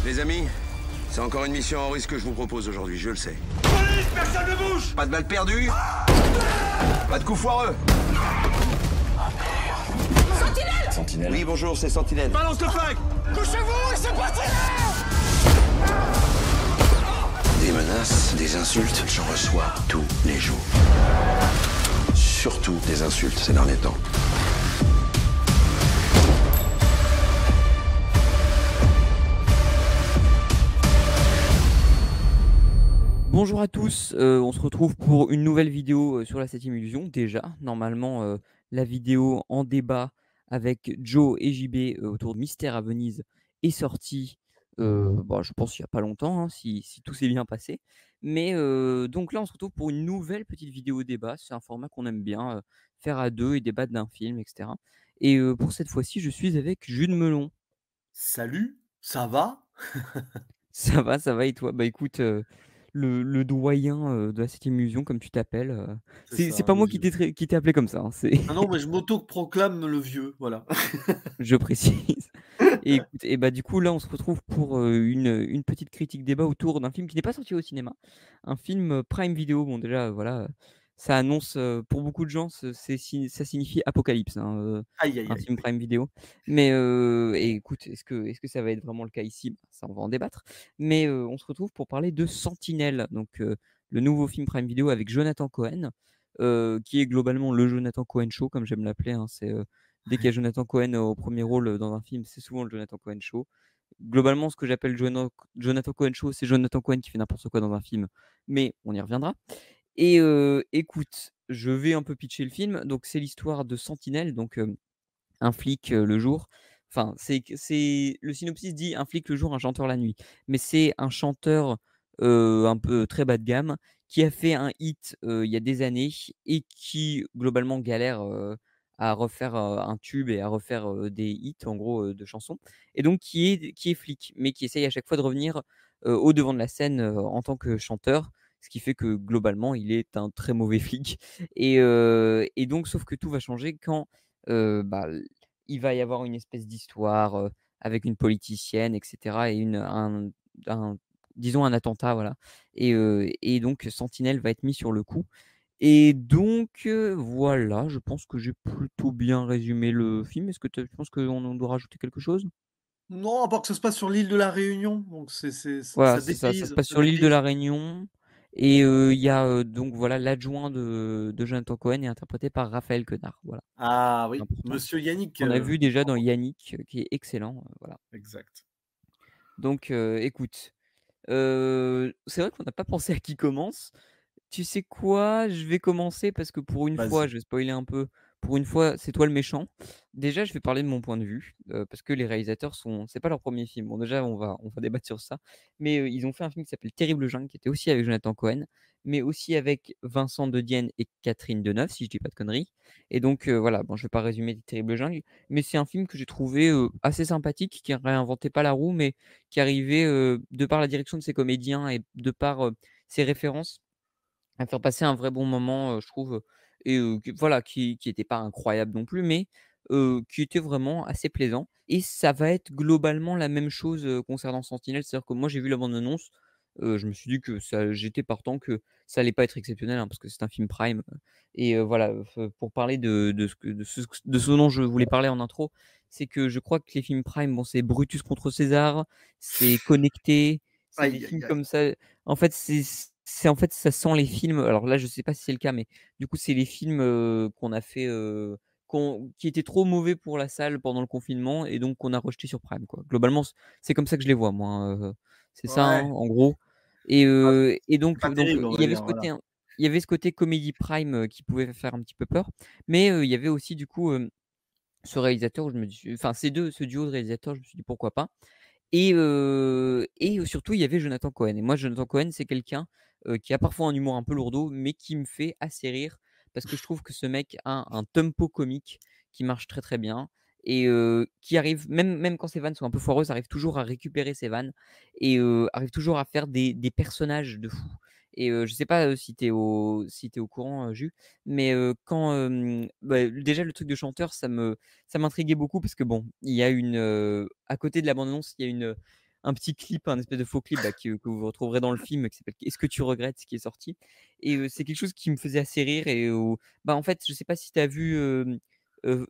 Les amis, c'est encore une mission en risque que je vous propose aujourd'hui, je le sais. Police, personne ne bouge! Pas de balles perdues. Pas de coups foireux. Sentinelle! Sentinelle. Oui, bonjour, c'est Sentinelle. Balance le flingue! Couchez-vous et c'est parti! Des menaces, des insultes, j'en reçois tous les jours. Surtout des insultes ces derniers temps. Bonjour à tous, on se retrouve pour une nouvelle vidéo sur la 7ème illusion. Déjà, normalement, la vidéo en débat avec Joe et JB autour de Mystère à Venise est sortie, je pense il n'y a pas longtemps, hein, si tout s'est bien passé. Mais donc là, on se retrouve pour une nouvelle petite vidéo débat. C'est un format qu'on aime bien, faire à deux et débattre d'un film, etc. Et pour cette fois-ci, je suis avec Jules Melon. Salut, ça va? Ça va et toi? Bah écoute, le doyen, de la 7ème illusion comme tu t'appelles, C'est c'est ça, pas le moi vieux. qui t'ai appelé comme ça, hein, c'est Ah non, mais je m'auto-proclame le vieux, voilà. je précise. Et écoute et bah, du coup, là, on se retrouve pour, une petite critique débat autour d'un film qui n'est pas sorti au cinéma. Un film, Prime Video. Bon déjà, voilà, ça annonce, pour beaucoup de gens, ça signifie apocalypse, hein, Aïe, aïe, un aïe. film Prime Video. Mais, et écoute, est-ce que ça va être vraiment le cas ici? Bah, ça, on va en débattre. Mais, on se retrouve pour parler de Sentinelle, donc, le nouveau film Prime Video avec Jonathan Cohen, qui est globalement le Jonathan Cohen Show, comme j'aime l'appeler, hein. C'est, dès qu'il y a Jonathan Cohen au premier rôle, dans un film, c'est souvent le Jonathan Cohen Show. Globalement, ce que j'appelle Jonathan Cohen Show, c'est Jonathan Cohen qui fait n'importe quoi dans un film, mais on y reviendra. Et écoute, je vais un peu pitcher le film. Donc c'est l'histoire de Sentinelle, donc un flic, le jour. Enfin, c'est le synopsis dit: «Un flic le jour, un chanteur la nuit». Mais c'est un chanteur, un peu très bas de gamme, qui a fait un hit, il y a des années et qui globalement galère, à refaire, un tube et à refaire, des hits en gros, de chansons, et donc qui est flic, mais qui essaye à chaque fois de revenir, au devant de la scène, en tant que chanteur. Ce qui fait que globalement, il est un très mauvais flic, et donc sauf que tout va changer quand, bah, il va y avoir une espèce d'histoire, avec une politicienne et cetera, et un disons un attentat, voilà, et donc Sentinelle va être mis sur le coup, et donc voilà, je pense que j'ai plutôt bien résumé le film. Est-ce que tu penses qu'on en doit rajouter quelque chose? Non, à part que ça se passe sur l'île de la Réunion, donc c'est Voilà, ça c'est ça, ça se dépayse, passe ça sur l'île de dépayse. la Réunion, et il y a, donc voilà, l'adjoint de Jonathan Cohen est interprété par Raphaël Quenard, voilà, Ah c'est oui, important. monsieur Yannick, Qu'on a vu déjà dans Yannick, qui est excellent, voilà. exact. Donc écoute, c'est vrai qu'on n'a pas pensé à qui commence. Tu sais quoi? Je vais commencer parce que pour une fois, Vas-y. je vais spoiler un peu, pour une fois, c'est toi le méchant. Déjà, je vais parler de mon point de vue, parce que les réalisateurs c'est pas leur premier film. Bon déjà, on va débattre sur ça, mais ils ont fait un film qui s'appelle Terrible Jungle, qui était aussi avec Jonathan Cohen, mais aussi avec Vincent De Dienne et Catherine Deneuve, si je dis pas de conneries, et donc voilà, bon, je vais pas résumer Terrible Jungle, mais c'est un film que j'ai trouvé, assez sympathique, qui réinventait pas la roue, mais qui arrivait, de par la direction de ses comédiens et de par, ses références, à faire passer un vrai bon moment, je trouve, et voilà, qui était pas incroyable non plus, mais qui était vraiment assez plaisant, et ça va être globalement la même chose, concernant Sentinelle. C'est-à-dire que moi, j'ai vu la bande annonce, je me suis dit que ça j'étais partant, que ça allait pas être exceptionnel, hein, parce que c'est un film Prime, et voilà, pour parler de ce dont je voulais parler en intro, c'est que je crois que les films Prime, bon, c'est Brutus contre César, c'est Connecté, c'est des Aïe, aïe, films aïe. comme ça. En fait, en fait, ça sent les films, alors là, je sais pas si c'est le cas, mais du coup, c'est les films, qu'on a fait, qui étaient trop mauvais pour la salle pendant le confinement, et donc qu'on a rejeté sur Prime, quoi. Globalement, c'est comme ça que je les vois, moi, hein, c'est ça, hein, Ouais, en gros, et ah, c'est donc pas terrible, on il va y avait dire, ce voilà. côté il y avait ce côté comédie Prime, qui pouvait faire un petit peu peur, mais il y avait aussi du coup, ce réalisateur où je me dis enfin ce duo de réalisateurs, je me suis dit: «Pourquoi pas?» Et surtout, il y avait Jonathan Cohen, et moi, Jonathan Cohen, c'est quelqu'un, qui a parfois un humour un peu lourdeau, mais qui me fait assez rire, parce que je trouve que ce mec a un tempo comique qui marche très, très bien, et qui arrive, même quand ses vannes sont un peu foireuses, arrive toujours à récupérer ses vannes, et arrive toujours à faire des personnages de fou, et je sais pas, si tu es au courant, Jus, mais quand, déjà le truc de chanteur, ça m'intriguait beaucoup, parce que bon, il y a à côté de la bande annonce, il y a un petit clip, un espèce de faux clip que vous retrouverez dans le film qui s'appelle Est-ce que tu regrettes ce qui est sorti. Et c'est quelque chose qui me faisait assez rire. Et en fait, je sais pas si tu as vu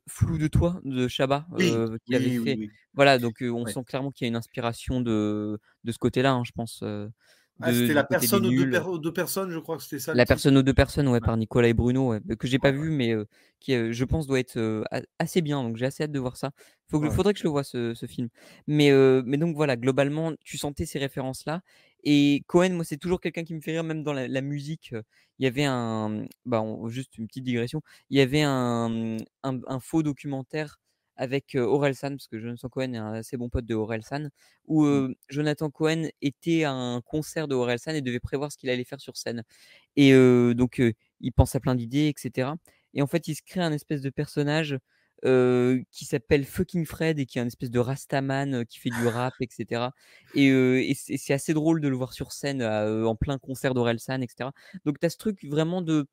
Flou de toi de Chabat Oui, qui avait oui, oui, fait. oui. Voilà, donc on Ouais. sent clairement qu'il y a une inspiration de ce côté-là, hein, je pense, Ah, c'était du La côté des personne aux deux, nuls. aux deux personnes, je crois que c'était ça le La titre. personne aux 2 personnes, ouais, Ouais, par Nicolas et Bruno, ouais, que j'ai pas ouais, ouais. vu, mais qui, je pense doit être, assez bien, donc j'ai assez hâte de voir ça. Ouais. Faudrait que je le voie ce film. Mais donc voilà, globalement, tu sentais ces références-là. Et Cohen, moi, c'est toujours quelqu'un qui me fait rire, même dans la musique. Il y avait juste une petite digression, il y avait un faux documentaire avec, Orelsan, parce que Jonathan Cohen est un assez bon pote de Orelsan, où, Mmh. Jonathan Cohen était à un concert de Orelsan et devait prévoir ce qu'il allait faire sur scène. Et donc il pense à plein d'idées et cetera. Et en fait, il se crée un espèce de personnage, qui s'appelle Fucking Fred et qui est un espèce de rastaman, qui fait du rap et cetera. Et c'est assez drôle de le voir sur scène en plein concert d'Orelsan et cetera. Donc tu as ce truc vraiment de,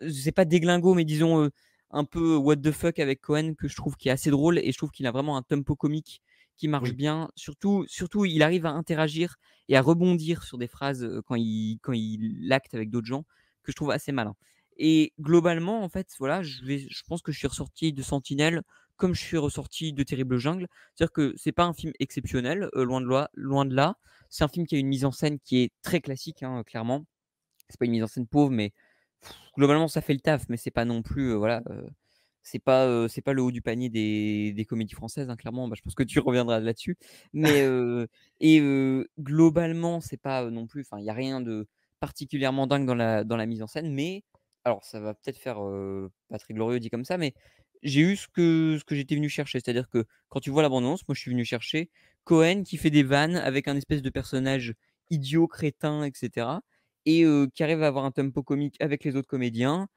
je sais pas déglingo, mais disons, un peu what the fuck avec Cohen, que je trouve qui est assez drôle. Et je trouve qu'il a vraiment un tempo comique qui marche Oui. bien. Surtout, il arrive à interagir et à rebondir sur des phrases, quand il acte avec d'autres gens, que je trouve assez malin. Et globalement, en fait, voilà, je pense que je suis ressorti de Sentinelle comme je suis ressorti de Terrible Jungle. C'est-à-dire que c'est pas un film exceptionnel, loin de là. C'est un film qui a une mise en scène qui est très classique, hein, clairement. C'est pas une mise en scène pauvre, mais globalement, ça fait le taf, mais c'est pas non plus, voilà, c'est pas le haut du panier des comédies françaises, hein, clairement. Bah, je pense que tu reviendras là-dessus. Mais globalement, c'est pas, non plus, enfin, il y a rien de particulièrement dingue dans la mise en scène. Mais alors ça va peut-être faire, pas très glorieux dit comme ça, mais j'ai eu ce que j'étais venu chercher. C'est-à-dire que quand tu vois la bande-annonce, moi, je suis venu chercher Cohen qui fait des vannes avec un espèce de personnage idiot, crétin et cetera. Et qui arrive à avoir un tempo comique avec les autres comédiens,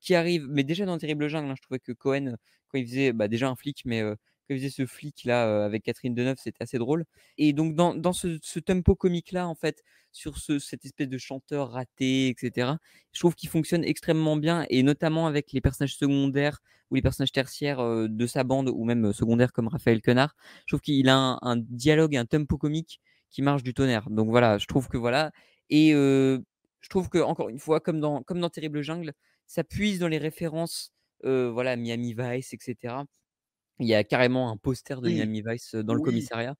qui arrive, mais déjà dans Terrible Jungle, hein, je trouvais que Cohen, quand il faisait, déjà un flic, mais quand il faisait ce flic-là, avec Catherine Deneuve, c'était assez drôle. Et donc dans ce tempo comique-là, en fait, sur cette espèce de chanteur raté et cetera, je trouve qu'il fonctionne extrêmement bien. Et notamment avec les personnages secondaires ou les personnages tertiaires, de sa bande, ou même, secondaires comme Raphaël Quenard. Je trouve qu'il a un dialogue et un tempo comique qui marche du tonnerre. Donc voilà, je trouve que voilà. Et je trouve que, encore une fois, comme dans Terrible Jungle, ça puise dans les références, voilà, Miami Vice et cetera. Il y a carrément un poster de Oui, Miami Vice, dans le oui, commissariat.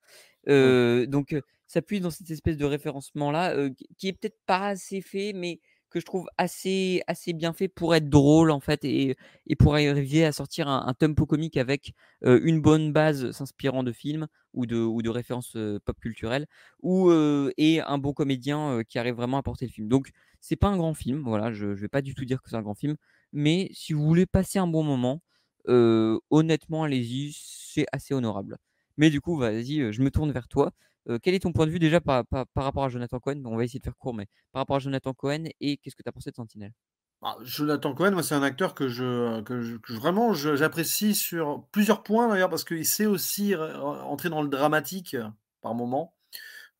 oui. Donc ça puise dans cette espèce de référencement-là, qui est peut-être pas assez fait, mais que je trouve assez bien fait pour être drôle, en fait. Et pour arriver à sortir un tempo comique avec, une bonne base s'inspirant de films ou de références, pop culturelles, et un bon comédien, qui arrive vraiment à porter le film. Donc c'est pas un grand film, voilà, je vais pas du tout dire que c'est un grand film, mais si vous voulez passer un bon moment, honnêtement, allez-y, c'est assez honorable. Mais du coup, vas-y, je me tourne vers toi. Quel est ton point de vue déjà par rapport à Jonathan Cohen? On va essayer de faire court, mais par rapport à Jonathan Cohen, et qu'est-ce que tu as pensé de Sentinelle? Bah, Jonathan Cohen, moi, c'est un acteur vraiment j'apprécie sur plusieurs points d'ailleurs, parce qu'il sait aussi entrer dans le dramatique par moment.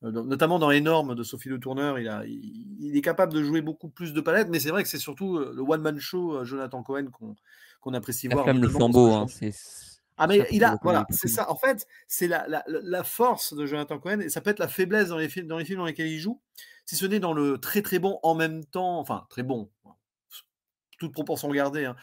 Notamment dans Énorme de Sophie Le Tourneur, il est capable de jouer beaucoup plus de palettes, mais c'est vrai que c'est surtout le one man show Jonathan Cohen qu'on apprécie La voir, flamme, le notamment dans ce flambeau, hein, champion. c'est Ah, pour ça mais qu'on il peut a, le connaît voilà, beaucoup c'est plus. ça. En fait, c'est la force de Jonathan Cohen, et ça peut être la faiblesse dans les films dans lesquels il joue, si ce n'est dans le très très bon en même temps, enfin très bon, toute proportion gardée, hein,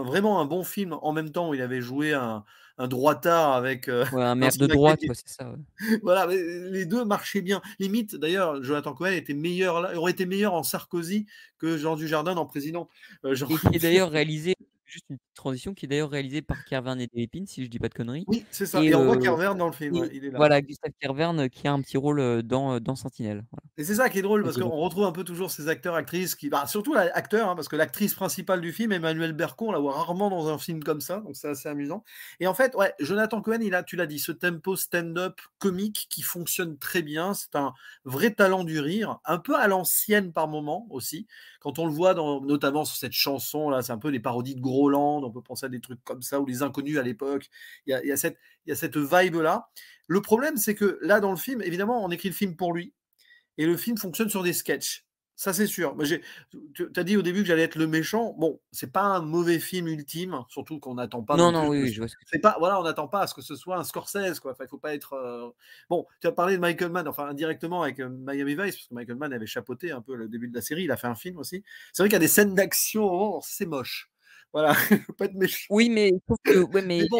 vraiment un bon film en même temps où il avait joué un droitard avec Ouais, un maire de l'ancien acteur droite, qui, ouais, c'est ça, ouais. voilà, mais les 2 marchaient bien. Limite, d'ailleurs, Jonathan Cohen était meilleur là, aurait été meilleur en Sarkozy que Jean Dujardin dans Président. Jean Et qui est d'ailleurs réalisé, juste une petite transition, qui est d'ailleurs réalisé par Kervern et Delépine, si je dis pas de conneries. Oui, c'est ça, Et et on voit Carver dans le film, ouais, il est là. voilà, Gustave Kervern, qui a un petit rôle, dans Sentinelle. Voilà. Et c'est ça qui est drôle, parce Vas-y, qu'on continue. retrouve un peu toujours ces acteurs, actrices qui, bah, surtout l'acteur, hein, parce que l'actrice principale du film, Emmanuelle Berco, on la voit rarement dans un film comme ça, donc c'est assez amusant. Et en fait, ouais, Jonathan Cohen, tu l'as dit, ce tempo stand-up comique qui fonctionne très bien. C'est un vrai talent du rire, un peu à l'ancienne par moment aussi. Quand on le voit notamment sur cette chanson là, c'est un peu des parodies de Groland. On peut penser à des trucs comme ça, ou les Inconnus à l'époque. Il y a cette vibe là. Le problème, c'est que là, dans le film, évidemment, on écrit le film pour lui. Et le film fonctionne sur des sketchs. Ça, c'est sûr. Moi, tu as dit au début que j'allais être le méchant. Bon, c'est pas un mauvais film ultime, surtout qu'on n'attend pas Non, non non, plus oui, que oui, je vois ce que tu c'est pas voilà, on n'attend pas à ce que ce soit un Scorsese, quoi. Enfin, il faut pas être, bon, tu as parlé de Michael Mann, enfin indirectement avec, Miami Vice, parce que Michael Mann avait chapeauté un peu le début de la série, il a fait un film aussi. C'est vrai qu'il y a des scènes d'action, oh, c'est moche. Voilà, faut pas être méchant. Oui, mais sauf que ouais, Mais mais bon,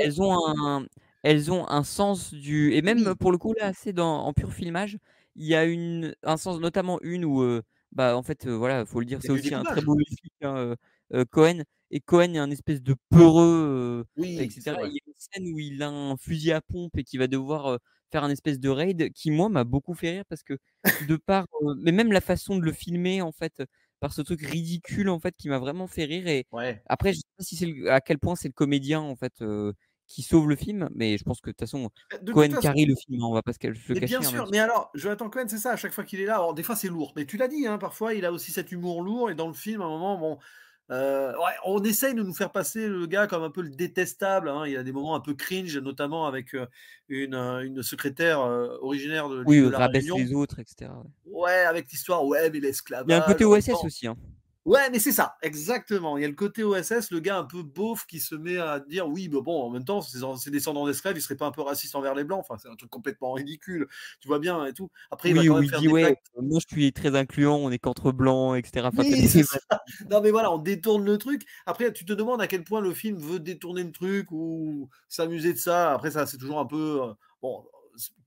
elles ont un sens du et même oui, pour le coup là, c'est dans en pur filmage, il y a un sens notamment une où, bah, en fait, voilà, faut le dire, il y c'est a du aussi un très découpage. beau flic, hein, Cohen et Cohen est un espèce de peureux, et Oui, c'est cetera. vrai. Il y a une scène où il a un fusil à pompe et qui va devoir, faire un espèce de raid qui moi m'a beaucoup fait rire parce que de par, mais même la façon de le filmer en fait, par ce truc ridicule en fait qui m'a vraiment fait rire et Ouais. après, je sais pas si à quel point c'est le comédien en fait, qui sauve le film, mais je pense que de toute façon, De toute Cohen façon carry le film, hein, on va pas se le mais bien cacher, hein, même sûr, si mais alors, Jonathan Cohen, c'est ça, à chaque fois qu'il est là, alors des fois c'est lourd, mais tu l'as dit, hein, parfois il a aussi cet humour lourd, et dans le film, à un moment, bon, ouais, on essaye de nous faire passer le gars comme un peu le détestable, hein, il y a des moments un peu cringe, notamment avec une secrétaire originaire de oui, l'île de la rabaisse Réunion, les autres et cetera, ouais. ouais, avec l'histoire, ouais, mais Il y a un l'esclavage, côté en même OSS temps, aussi, hein. ouais, mais c'est ça, exactement. Il y a le côté OSS, le gars un peu beauf qui se met à dire oui, mais bon, en même temps, ses descendants d'esclaves, il serait pas un peu raciste envers les blancs. Enfin, c'est un truc complètement ridicule. Tu vois bien et tout. Après, il va Oui, quand où même il faire dit: des «Ouais, blagues. moi je suis très incluant, on est qu'entre blancs» et cetera. Enfin, tu Oui, des c'est vannes ça. Non, mais voilà, on détourne le truc. Après, tu te demandes à quel point le film veut détourner le truc ou s'amuser de ça. Après, ça, c'est toujours un peu bon.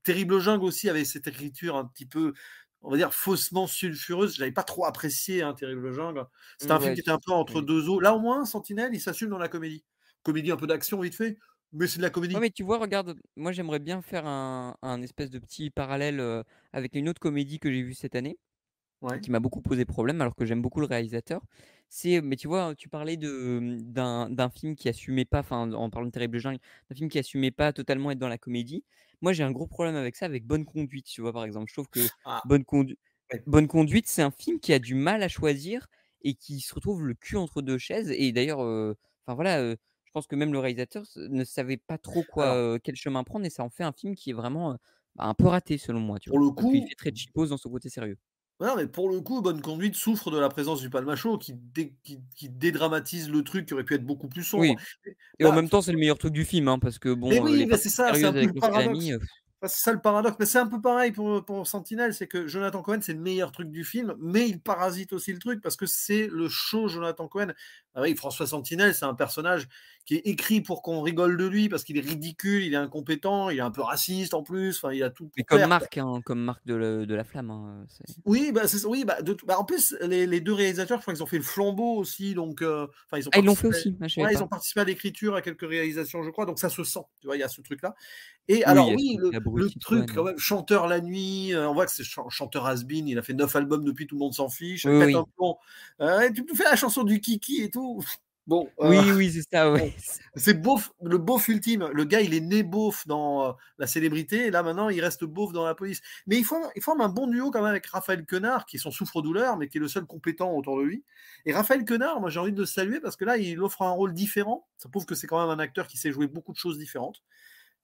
Terrible Jungle aussi avait cette écriture un petit peu, on va dire, faussement sulfureuse. J'avais pas trop apprécié, hein, Terrible Jungle. C'était un film ouais, qui était un peu entre oui. deux eaux. Là, au moins, Sentinelle, il s'assume dans la comédie. Comédie un peu d'action, vite fait, mais c'est de la Ouais, comédie. mais tu vois, regarde, moi j'aimerais bien faire un espèce de petit parallèle, avec une autre comédie que j'ai vue cette année. Ouais. Qui m'a beaucoup posé problème alors que j'aime beaucoup le réalisateur. Mais tu vois, tu parlais d'un film qui assumait pas, enfin, en parlant de Terrible Jungle, d'un film qui assumait pas totalement être dans la comédie. Moi, j'ai un gros problème avec ça, avec Bonne Conduite, tu vois, par exemple. Je trouve que Ah, Bonne Condu ouais. Bonne Conduite, c'est un film qui a du mal à choisir et qui se retrouve le cul entre 2 chaises et d'ailleurs, enfin voilà, je pense que même le réalisateur ne savait pas trop quoi, Alors, quel chemin prendre et ça en fait un film qui est vraiment, bah, un peu raté selon moi, tu pour vois? le Parce qu'il coup, fait très cheapos dans son côté sérieux. non, mais pour le coup, Bonne Conduite souffre de la présence du Palmacho qui dédramatise le truc qui aurait pu être beaucoup plus sombre. Oui. Et en Là, même temps, c'est le meilleur truc du film, hein, parce que mais bon, oui, les mais c'est parties ça, c'est un sérieuses peu avec le le salami, paradoxe. Enfin, c'est ça le paradoxe. Mais c'est un peu pareil pour Sentinelle, c'est que Jonathan Cohen, c'est le meilleur truc du film, mais il parasite aussi le truc parce que c'est le show Jonathan Cohen. Ah oui, François Sentinelle, c'est un personnage qui est écrit pour qu'on rigole de lui parce qu'il est ridicule, il est incompétent, il est un peu raciste en plus, enfin, il a tout mais pour plaire, quoi. Comme Marc de la Flamme, hein, Oui, bah, oui, bah, en plus, les deux réalisateurs, je crois qu'ils ont fait le flambeau aussi, donc, enfin, ils ont Ah, ils l'ont fait participé, aussi? Ah, je savais ouais, ils pas. ont participé à l'écriture, à quelques réalisations, je crois, donc ça se sent, tu vois, il y a ce truc-là. Et Oui, il alors y a ce oui, côté le abruti de truc Cohen, quand ouais. même, chanteur la nuit, on voit que c'est chanteur has-been, il a fait 9 albums depuis, tout le monde s'en fiche, Oui, pète un oui. plomb, tu me fais la chanson du Kiki et tout. Bon, Oui, oui, c'est ça, ouais. bon, c'est beauf, le beauf ultime. Le gars, il est né beauf dans La Célébrité, et là maintenant, il reste beauf dans La Police. Mais il forme un bon duo quand même avec Raphaël Quenard, qui est son souffre-douleur, mais qui est le seul compétent autour de lui. Et Raphaël Quenard, moi j'ai envie de le saluer parce que là, il offre un rôle différent. Ça prouve que c'est quand même un acteur qui sait jouer beaucoup de choses différentes.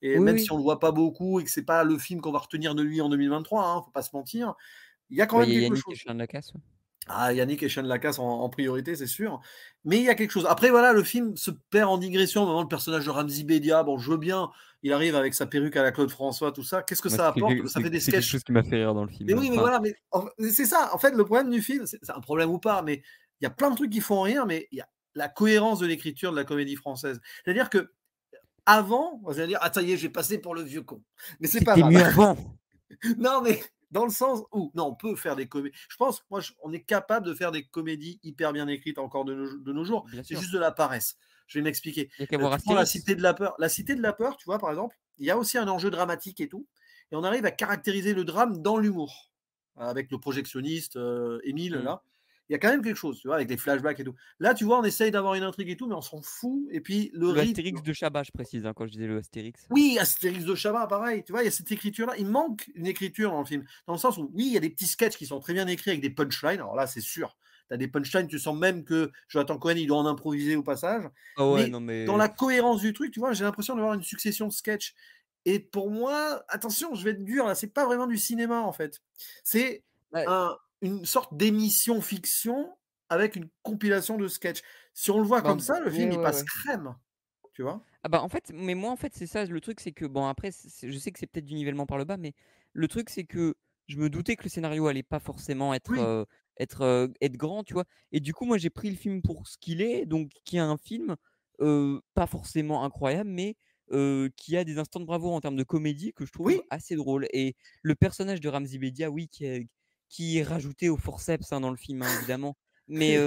Et Oui, même si oui. on le voit pas beaucoup et que c'est pas le film qu'on va retenir de lui en 2023, hein, faut pas se mentir, il y a quand Bah, il même y a quelque Yannick et chose. Chien de la Casse, ouais. Ah, Yannick et Shane Lacasse en priorité, c'est sûr. Mais il y a quelque chose. Après, voilà, le film se perd en digression. Maintenant, le personnage de Ramzi Bedia, bon, je veux bien, il arrive avec sa perruque à la Claude François, tout ça. Qu'est-ce que Moi, ça apporte? Ça fait des c'est quelque sketchs. chose qui m'a fait rire dans le film, Mais oui, mais enfin, voilà, mais c'est ça. En fait, le problème du film, c'est un problème ou pas, mais il y a plein de trucs qui font rire, mais il y a la cohérence de l'écriture de la comédie française. C'est-à-dire que avant, vous allez dire, ah, ça y est, j'ai passé pour le vieux con. Mais c'est pas c'était grave. mieux avant. Non, mais dans le sens où, non, on peut faire des comédies. Je pense, moi, on est capable de faire des comédies hyper bien écrites encore de nos jours. Bien C'est sûr. juste de la paresse. Je vais m'expliquer. Il y a qu'à voir Tu prends La Astérix. Cité de la Peur. La Cité de la Peur, tu vois, par exemple, il y a aussi un enjeu dramatique et tout. Et on arrive à caractériser le drame dans l'humour. Avec le projectionniste, Émile, Mmh. là. Il y a quand même quelque chose, tu vois, avec les flashbacks et tout. Là, tu vois, on essaye d'avoir une intrigue et tout, mais on s'en fout. Et puis, le Le rythme. Astérix de Chabat, je précise, hein, quand je disais le Astérix. Oui, Astérix de Chabat, pareil. Tu vois, il y a cette écriture-là. Il manque une écriture dans le film. Dans le sens où, oui, il y a des petits sketchs qui sont très bien écrits avec des punchlines. Alors là, c'est sûr. Tu as des punchlines, tu sens même que Jonathan Cohen, il doit en improviser au passage. Ah ouais, Mais non dans mais la cohérence du truc, tu vois, j'ai l'impression d'avoir une succession de sketchs. Et pour moi, attention, je vais être dur, là, c'est pas vraiment du cinéma, en fait. C'est ouais, un, une sorte d'émission fiction avec une compilation de sketchs. Si on le voit Bah, comme ça, le film, ouais, il ouais, passe ouais. crème, tu vois? Ah bah, en fait, mais moi, en fait, c'est ça le truc, c'est que bon après, je sais que c'est peut-être du nivellement par le bas, mais le truc, c'est que je me doutais que le scénario allait pas forcément être, Oui, être grand, tu vois? Et du coup, moi, j'ai pris le film pour ce qu'il est, donc qui est un film, pas forcément incroyable, mais qui a des instants de bravoure en termes de comédie que je trouve oui, assez drôle. Et le personnage de Ramzy Bedia, oui, qui est rajouté au forceps, hein, dans le film, hein, évidemment. Mais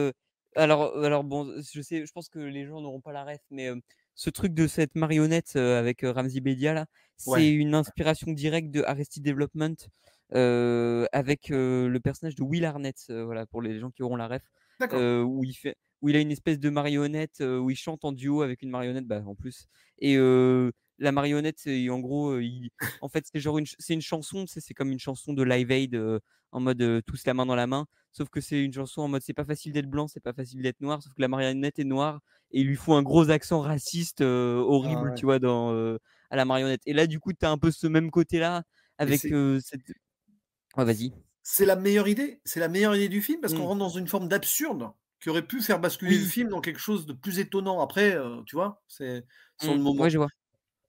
alors bon, je pense que les gens n'auront pas la ref, mais ce truc de cette marionnette, avec, Ramzy Bedia là, c'est ouais, une inspiration directe de Arrested Development, avec, le personnage de Will Arnett, voilà, pour les gens qui auront la ref, d'accord. où il a une espèce de marionnette, où il chante en duo avec une marionnette, bah, en plus. Et la marionnette, c'est en gros, en fait, c'est genre c'est une chanson, tu sais, c'est comme une chanson de Live Aid, en mode, tous la main dans la main, sauf que c'est une chanson en mode: «C'est pas facile d'être blanc, c'est pas facile d'être noir», sauf que la marionnette est noire et il lui faut un gros accent raciste, Ah horrible, ouais. tu vois, à la marionnette. Et là, du coup, tu as un peu ce même côté-là Et avec, cette ouais, vas-y. c'est la meilleure idée. C'est la meilleure idée du film parce qu'on Mmh. rentre dans une forme d'absurde qui aurait pu faire basculer le Oui, film dans quelque chose de plus étonnant. Après, tu vois, c'est sur le ouais, moment. je vois.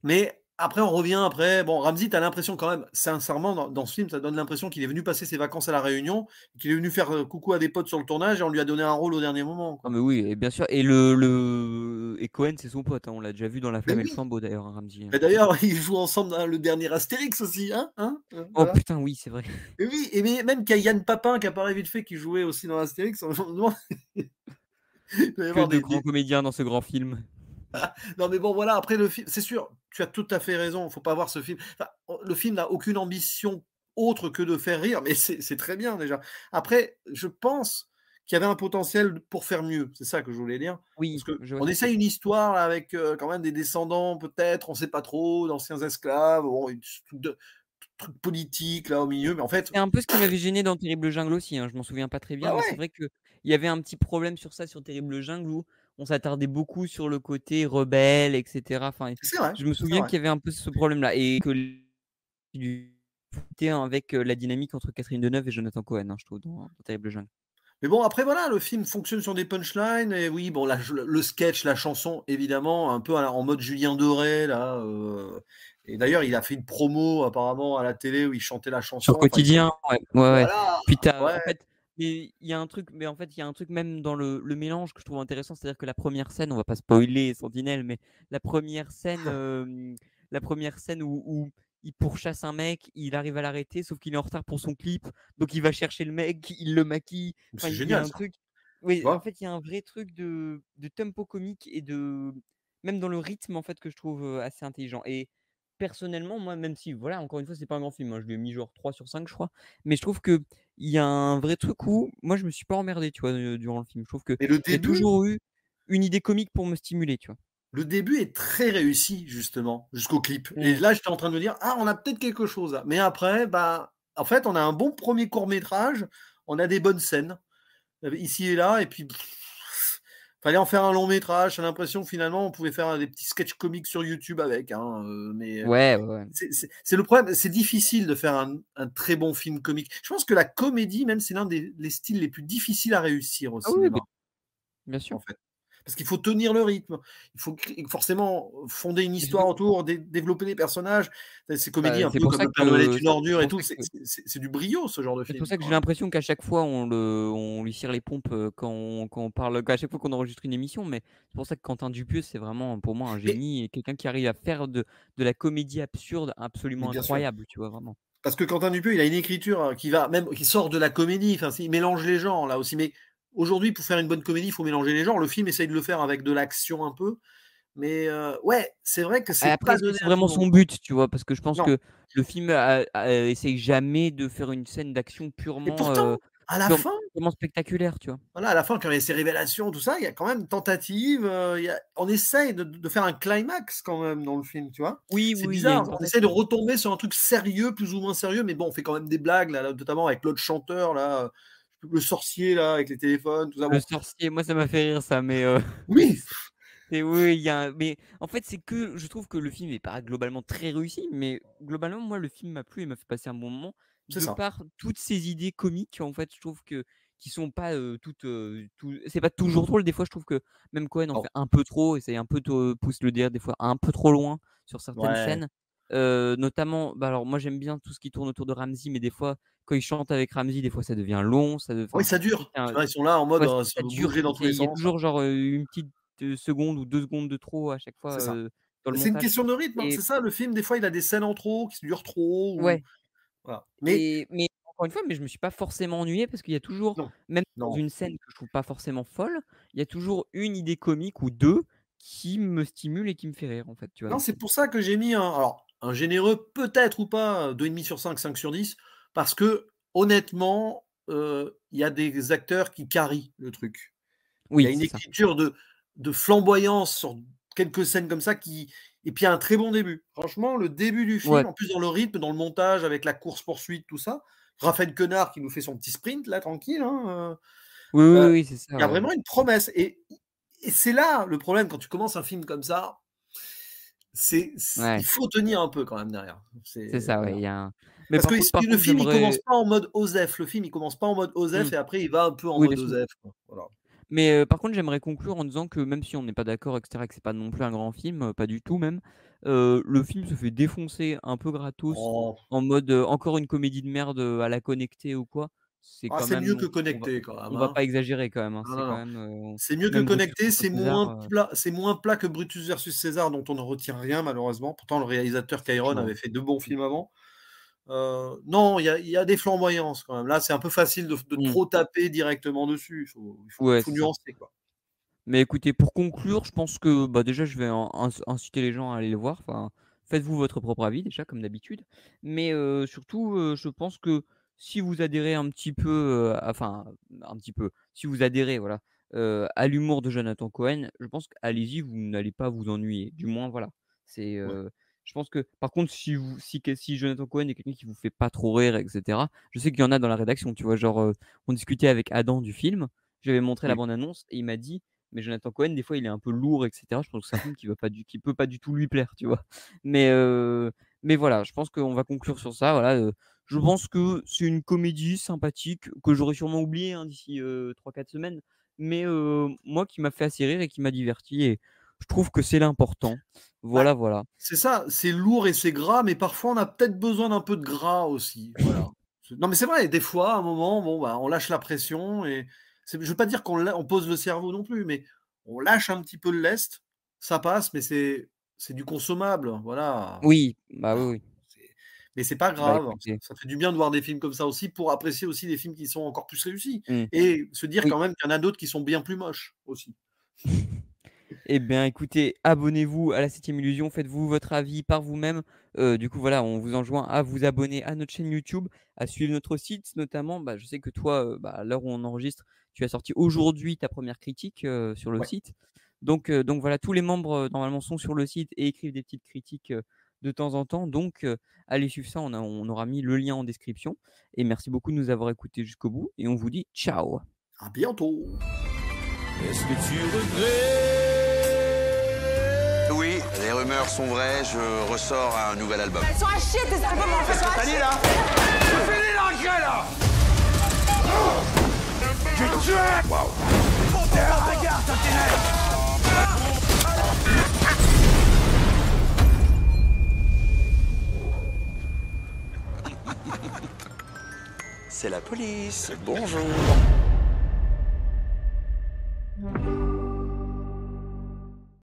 Mais après, on revient après. Bon, Ramzy, tu as l'impression quand même, sincèrement, dans ce film, ça donne l'impression qu'il est venu passer ses vacances à La Réunion, qu'il est venu faire coucou à des potes sur le tournage et on lui a donné un rôle au dernier moment, Ah quoi. mais oui, et bien sûr, et le Cohen, c'est son pote, hein, on l'a déjà vu dans La Mais Flamme et le oui. Flambeau d'ailleurs, hein, Ramzy, hein. Et d'ailleurs, ils jouent ensemble dans le dernier Astérix aussi, Oh voilà. putain, oui, c'est vrai. Et oui, et mais même qu'il y a Yann Papin qui apparaît vite fait, qui jouait aussi dans Astérix, on se demande il doit y Que avoir de des grands comédiens dans ce grand film. non mais bon voilà, après le film c'est sûr, tu as tout à fait raison, faut pas voir ce film enfin, le film n'a aucune ambition autre que de faire rire, mais c'est très bien déjà. Après, je pense qu'il y avait un potentiel pour faire mieux, c'est ça que je voulais dire. Parce Oui, je vois qu'on ce que tu veux essaye dire. une histoire là, avec, quand même des descendants peut-être, on sait pas trop, d'anciens esclaves, bon, une truc politique là au milieu, mais en fait C'est un peu ce qui m'avait gêné dans Terrible Jungle aussi, hein, je m'en souviens pas très bien, bah mais c'est ouais, vrai qu'il y avait un petit problème sur ça, sur Terrible Jungle, où on s'attardait beaucoup sur le côté rebelle, et cetera. Enfin, je me c'est souviens vrai. qu'il y avait un peu ce problème-là et que du avec, la dynamique entre Catherine Deneuve et Jonathan Cohen, hein, je trouve, dans Terrible Jungle. Mais bon, après voilà, le film fonctionne sur des punchlines et oui, bon, le sketch, la chanson, évidemment, un peu en mode Julien Doré, là. Et d'ailleurs, il a fait une promo apparemment à la télé où il chantait la Sur chanson. Enfin, Quotidien, ouais, ouais, ouais. voilà, Puis tu as ouais, en fait, mais il y a un truc, mais en fait, il y a un truc même dans le mélange que je trouve intéressant, c'est-à-dire que la première scène, on va pas spoiler Sentinelle, mais la première scène, où il pourchasse un mec, il arrive à l'arrêter, sauf qu'il est en retard pour son clip, donc il va chercher le mec, il le maquille. Enfin, c'est il y a génial un ça, truc, tu oui, en vois. fait, il y a un vrai truc de tempo comique et de même dans le rythme, en fait, que je trouve, assez intelligent. Et personnellement, moi, même si, voilà, encore une fois, c'est pas un grand film, hein, je lui ai mis genre 3 sur 5, je crois, mais je trouve qu'il y a un vrai truc où moi, je me suis pas emmerdé, tu vois, durant le film. Je trouve que Et le j'ai début, toujours eu une idée comique pour me stimuler, tu vois? le début est très réussi, justement, jusqu'au clip. Et Mmh. là, j'étais en train de me dire, ah, on a peut-être quelque chose là. Mais après, bah, en fait, on a un bon premier court-métrage, on a des bonnes scènes. Ici et là, et puis fallait en faire un long métrage. J'ai l'impression que finalement, on pouvait faire des petits sketchs comiques sur YouTube avec, mais Ouais, ouais, ouais. c'est le problème. C'est difficile de faire un très bon film comique. Je pense que la comédie, même, c'est l'un des les styles les plus difficiles à réussir au Ah oui, cinéma, bien sûr. en fait. Parce qu'il faut tenir le rythme. Il faut forcément fonder une Et surtout histoire autour, développer des personnages. Ces comédies bah, un c'est peu pour comme ça Le Père Noël est que une ordure et tout, que c'est du brio, ce genre de c'est pour film, ça que quand j'ai même. l'impression qu'à chaque fois on lui cire les pompes, quand on parle, à chaque fois qu'on enregistre une émission, mais c'est pour ça que Quentin Dupieux, c'est vraiment pour moi un Mais génie et quelqu'un qui arrive à faire de la comédie absurde mais absolument bien sûr. incroyable, tu vois? Vraiment. Parce que Quentin Dupieux, il a une écriture, qui sort de la comédie, enfin, il mélange les genres là aussi. Mais aujourd'hui, pour faire une bonne comédie, il faut mélanger les genres. Le film essaye de le faire avec de l'action un peu, mais ouais, c'est vrai que c'est Après, pas est-ce que donné c'est à tout vraiment le monde. son but, tu vois? Parce que je pense Non. que le film essaye jamais de faire une scène d'action Et purement, pourtant, à la fin, purement spectaculaire, tu vois? voilà, à la fin, quand il y a ces révélations, tout ça, il y a quand même une tentative, on essaye de faire un climax quand même dans le film, tu vois? Oui, C'est oui, il y a bizarre, une on essaie de tentative. retomber sur un truc sérieux, plus ou moins sérieux, mais bon, on fait quand même des blagues là, notamment avec l'autre chanteur là, le sorcier là, avec les téléphones, tout ça, Le bon. sorcier, moi ça m'a fait rire ça, mais Oui! Et oui, il y a mais en fait, c'est que je trouve que le film est pas globalement très réussi, mais globalement, moi, le film m'a plu et m'a fait passer un bon moment C'est de ça. par toutes ces idées comiques, en fait, je trouve que qui sont pas, toutes, c'est pas toujours drôle. Des fois, je trouve que même Cohen en Non. fait un peu trop, essaye un peu de pousse le délire des fois un peu trop loin sur certaines Ouais. scènes. Notamment, bah, alors moi, j'aime bien tout ce qui tourne autour de Ramzy, mais des fois, quand il chante avec Ramzy, des fois, ça devient long, Oui, enfin, ça je trouve dure. qu'il y a Tu vois, ils sont là en mode, ouais, se ça dure, bouger dans tous les il y a sens. toujours genre, une petite, seconde ou 2 secondes de trop à chaque fois, C'est ça. dans le C'est une montage question de rythme, hein, et c'est ça le film, des fois il a des scènes en trop, qui durent trop ou ouais voilà. Mais mais encore une fois, mais je me suis pas forcément ennuyé parce qu'il y a toujours, non, même dans non. une scène que je trouve pas forcément folle, il y a toujours une idée comique ou 2 qui me stimule et qui me fait rire en fait, tu vois? Non, Dans le c'est film. pour ça que j'ai mis un généreux peut-être ou pas, 2,5 sur 5, 5 sur 10 parce que honnêtement, il y a des acteurs qui carrient le truc. Il y Oui, a une c'est ça. écriture de flamboyance sur quelques scènes comme ça qui et puis il y a un très bon début. Franchement, le début du Ouais. film, en plus dans le rythme, dans le montage avec la course-poursuite, tout ça, Raphaël Quenard qui nous fait son petit sprint là, tranquille, hein, Oui, oui, heu, oui, c'est ça, il y a ouais. vraiment une promesse et c'est là le problème quand tu commences un film comme ça, c'est il Ouais, faut tenir un peu quand même derrière. c'est C'est ça, ouais, voilà. il y a un mais Parce par que contre le film, il commence j'aimerais pas en mode OSEF. Le film, il commence pas en mode mmh, OSEF et après il va un peu en oui, bien mode sûr. OSEF, quoi. Voilà. Mais par contre, j'aimerais conclure en disant que même si on n'est pas d'accord et cetera, que c'est pas non plus un grand film, pas du tout même, le film se fait défoncer un peu gratos Oh, en mode, encore une comédie de merde, à la Connecté ou quoi. C'est quand c'est mieux même que on va Connecté quand même, on va hein. pas exagérer quand même, hein. Non, C'est non, quand non. même, C'est mieux que même Brutus Connecté, contre César, c'est moins plat que Brutus versus César dont on ne retient rien malheureusement. Pourtant le réalisateur Cairon effectivement. avait fait 2 bons films avant. Non, il y a des flamboyances quand même. Là, c'est un peu facile de Mmh. trop taper directement dessus. Il Ouais, faut c'est ça. nuancer, quoi. Mais écoutez, pour conclure, je pense que, bah, déjà, je vais inciter les gens à aller le voir. Enfin, faites-vous votre propre avis déjà, comme d'habitude. Mais surtout, je pense que si vous adhérez un petit peu, enfin, un petit peu, si vous adhérez, voilà, à l'humour de Jonathan Cohen, je pense qu'allez-y, vous n'allez pas vous ennuyer. Du moins, voilà. C'est, Ouais. je pense que, par contre, si Jonathan Cohen est quelqu'un qui vous fait pas trop rire, etc., je sais qu'il y en a dans la rédaction, tu vois, genre, on discutait avec Adam du film, je lui avais montré la Oui. bande annonce et il m'a dit mais Jonathan Cohen, des fois, il est un peu lourd, et cetera. Je pense que c'est un film qui peut pas du tout lui plaire, tu vois? Mais mais voilà, je pense qu'on va conclure sur ça, voilà, je pense que c'est une comédie sympathique que j'aurais sûrement oublié, hein, d'ici, 3-4 semaines, mais moi, qui m'a fait assez rire et qui m'a diverti et je trouve que c'est l'important. Bah, Voilà, voilà. c'est ça, c'est lourd et c'est gras, mais parfois on a peut-être besoin d'un peu de gras aussi, voilà. Non, mais c'est vrai, des fois, à un moment, bon, bah, on lâche la pression et je veux pas dire on pose le cerveau non plus, mais on lâche un petit peu le lest, ça passe, mais c'est du consommable, voilà. Oui, bah, oui, Voilà, oui. c'est mais c'est pas Bah, grave, écoutez, ça fait du bien de voir des films comme ça aussi pour apprécier aussi des films qui sont encore plus réussis mmh, et se dire oui. quand même qu'il y en a d'autres qui sont bien plus moches aussi. Eh bien, écoutez, abonnez-vous à la 7e Illusion, faites-vous votre avis par vous-même. Du coup, voilà, on vous enjoint à vous abonner à notre chaîne YouTube, à suivre notre site notamment. Bah, je sais que toi, bah, à l'heure où on enregistre, tu as sorti aujourd'hui ta première critique, sur le Ouais. site. Donc voilà, tous les membres, normalement sont sur le site et écrivent des petites critiques, de temps en temps. Donc allez suivre ça, on aura mis le lien en description et merci beaucoup de nous avoir écoutés jusqu'au bout et on vous dit ciao! À bientôt. Est-ce que tu regrettes? Oui, les rumeurs sont vraies, je ressors un nouvel album. Elles sont à chier tes albums en fait. T'as dit là? C'est fini l'engrais là. Tu tué! Waouh! Regarde, Sentinelle. C'est la police. Bonjour.